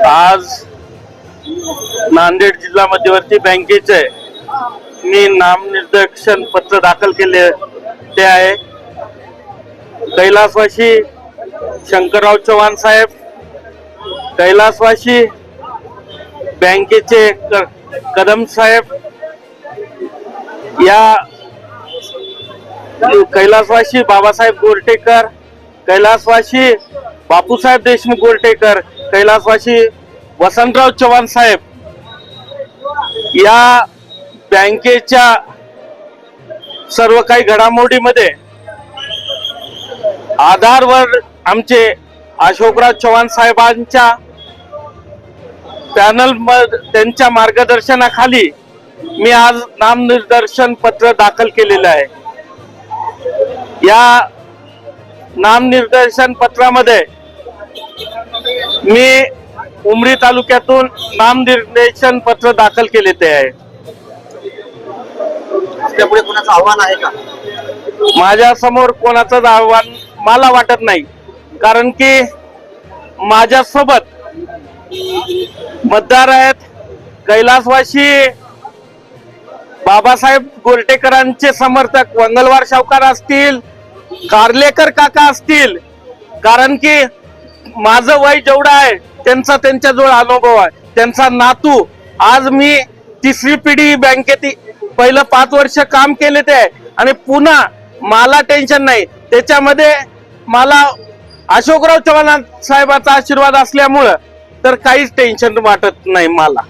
आज नांदेड जिल्हा मध्यवर्ती बँकेचे मी नामनिर्देशन पत्र दाखल केले ते आहे। कैलासवासी शंकरराव चव्हाण साहेब, कैलासवासी बँकेचे कदम साहेब, या कैलासवासी बाबासाहेब गोरटेकर, कैलासवासी बापूसाहेब देशमुख गोरटेकर, कैलासवासी वसंतराव चव्हाण साहेब, या बँकेच्या सर्व काही घडामोडीमध्ये आधारवर आमचे अशोकराव चव्हाण साहेबांच्या पॅनल त्यांच्या मार्गदर्शनाखाली मी आज नामनिर्देशन पत्र दाखल केलेलं आहे। या नामनिर्देशन पत्रामध्ये मी उमरी तालुक्यातून नामनिर्देशन पत्र दाखल केले ते आहे। त्यापुढे कोणाचं आव्हान आहे का? माझ्या समोर कोणाचंच आव्हान मला वाटत नाही, कारण की माझ्यासोबत मतदार आहेत। कैलासवासी बाबासाहेब गोरटेकरांचे समर्थक मंगलवार सावकार असतील, कारलेकर काका असतील, कारण की माझं वय जेवढं आहे त्यांचा त्यांच्याजवळ अनुभव आहे। त्यांचा नातू आज मी तिसरी पिढी बँकेत पहिलं 5 वर्ष काम केले ते आणि पुन्हा मला टेन्शन नाही, त्याच्यामध्ये मला अशोकराव चव्हाण साहेबांचा आशीर्वाद असल्यामुळं तर काहीच टेन्शन वाटत नाही मला।